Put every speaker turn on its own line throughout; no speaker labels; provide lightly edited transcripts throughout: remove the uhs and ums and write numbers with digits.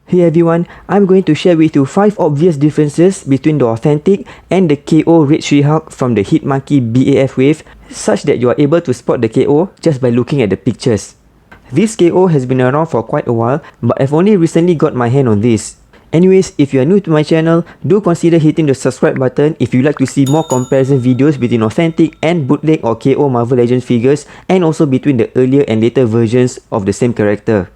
Hey everyone, I'm going to share with you 5 obvious differences between the authentic and the KO Red She-Hulk from the Hit Monkey BAF Wave, such that you are able to spot the KO just by looking at the pictures. This KO has been around for quite a while, but I've only recently got my hand on this. Anyways, if you are new to my channel, do consider hitting the subscribe button if you'd like to see more comparison videos between authentic and bootleg or KO Marvel Legends figures, and also between the earlier and later versions of the same character.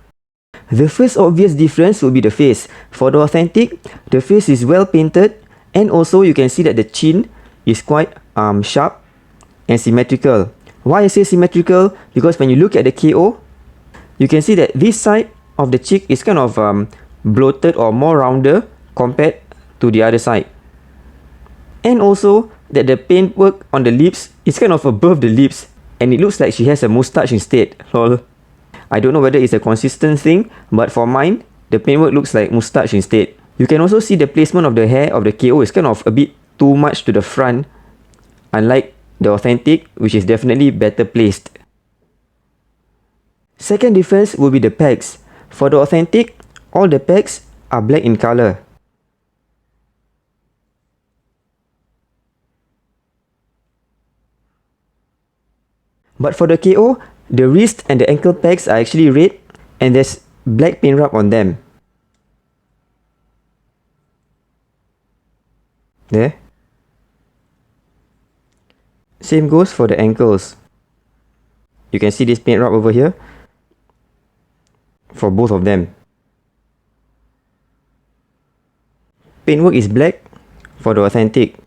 The first obvious difference will be the face. For the authentic, the face is well painted, and also you can see that the chin is quite sharp and symmetrical. Why I say symmetrical? Because when you look at the KO, you can see that this side of the cheek is kind of bloated or more rounder compared to the other side. And also that the paintwork on the lips is kind of above the lips, and it looks like she has a moustache instead. Lol. I don't know whether it's a consistent thing, but for mine, the paintwork looks like moustache instead. You can also see the placement of the hair of the KO is kind of a bit too much to the front, unlike the authentic, which is definitely better placed. Second difference will be the pegs. For the authentic, all the pegs are black in color. But for the KO, the wrist and the ankle pegs are actually red, and there's black paint rub on them. There. Same goes for the ankles. You can see this paint rub over here for both of them. Paintwork is black for the authentic.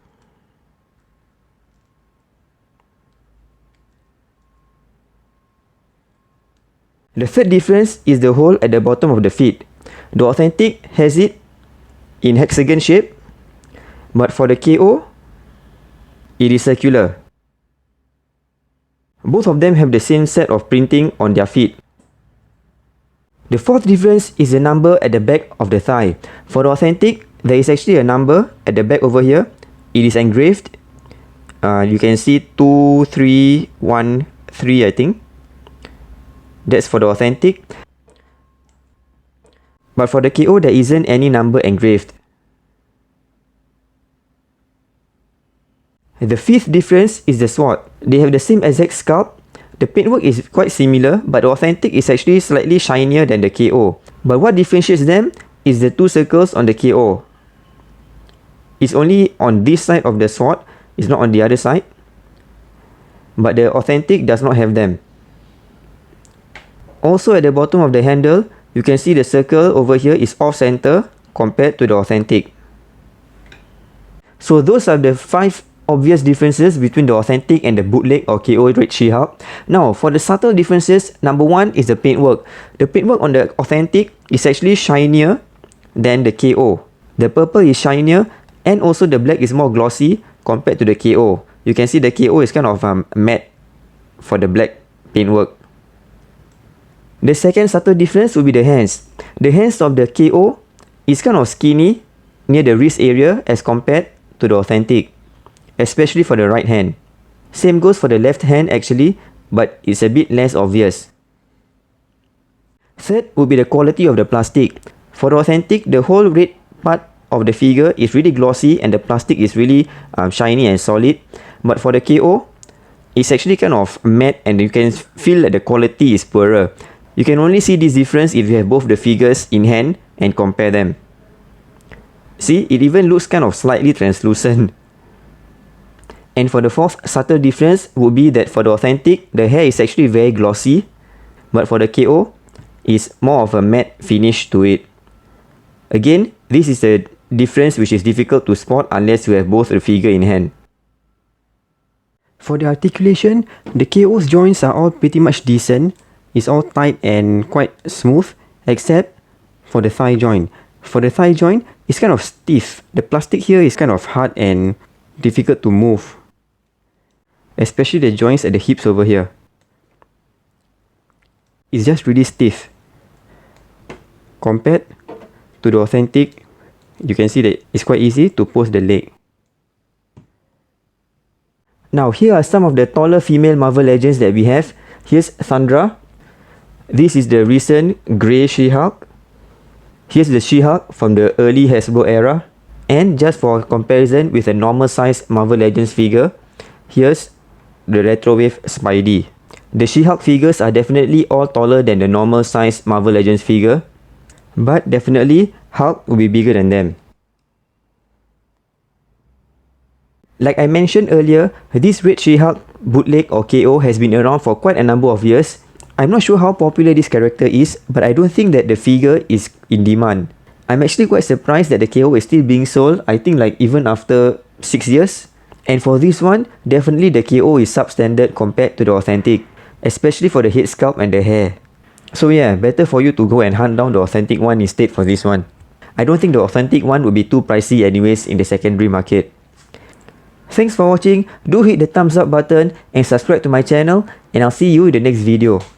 The third difference is the hole at the bottom of the feet. The authentic has it in hexagon shape, but for the KO, it is circular. Both of them have the same set of printing on their feet. The fourth difference is the number at the back of the thigh. For the authentic, there is actually a number at the back over here. It is engraved. You can see 2313, I think. That's for the authentic. But for the KO, there isn't any number engraved. The fifth difference is the sword. They have the same exact sculpt. The paintwork is quite similar, but the authentic is actually slightly shinier than the KO. But what differentiates them is the two circles on the KO. It's only on this side of the sword, it's not on the other side. But the authentic does not have them. Also at the bottom of the handle, you can see the circle over here is off-center compared to the authentic. So those are the 5 obvious differences between the authentic and the bootleg or KO Red She-Hulk. Now for the subtle differences, number 1 is the paintwork. The paintwork on the authentic is actually shinier than the KO. The purple is shinier, and also the black is more glossy compared to the KO. You can see the KO is kind of matte for the black paintwork. The second subtle difference will be the hands. The hands of the KO is kind of skinny near the wrist area as compared to the authentic, especially for the right hand. Same goes for the left hand actually, but it's a bit less obvious. Third will be the quality of the plastic. For the authentic, the whole red part of the figure is really glossy and the plastic is really shiny and solid. But for the KO, it's actually kind of matte, and you can feel that the quality is poorer. You can only see this difference if you have both the figures in hand and compare them. See, it even looks kind of slightly translucent. And for the fourth subtle difference would be that for the authentic, the hair is actually very glossy, but for the KO, it's more of a matte finish to it. Again, this is a difference which is difficult to spot unless you have both the figure in hand. For the articulation, the KO's joints are all pretty much decent. It's all tight and quite smooth, except for the thigh joint. For the thigh joint, it's kind of stiff. The plastic here is kind of hard and difficult to move, especially the joints at the hips over here. It's just really stiff. Compared to the authentic, you can see that it's quite easy to pose the leg. Now here are some of the taller female Marvel Legends that we have. Here's Thundra. This is the recent Grey She-Hulk. Here's the She-Hulk from the early Hasbro era. And just for comparison with a normal size Marvel Legends figure, here's the Retro Wave Spidey. The She-Hulk figures are definitely all taller than the normal size Marvel Legends figure, but definitely Hulk will be bigger than them. Like I mentioned earlier, this Red She-Hulk bootleg or KO has been around for quite a number of years. I'm not sure how popular this character is, but I don't think that the figure is in demand. I'm actually quite surprised that the KO is still being sold, I think like even after 6 years. And for this one, definitely the KO is substandard compared to the authentic, especially for the head sculpt and the hair. So yeah, better for you to go and hunt down the authentic one instead for this one. I don't think the authentic one would be too pricey anyways in the secondary market. Thanks for watching, do hit the thumbs up button and subscribe to my channel, and I'll see you in the next video.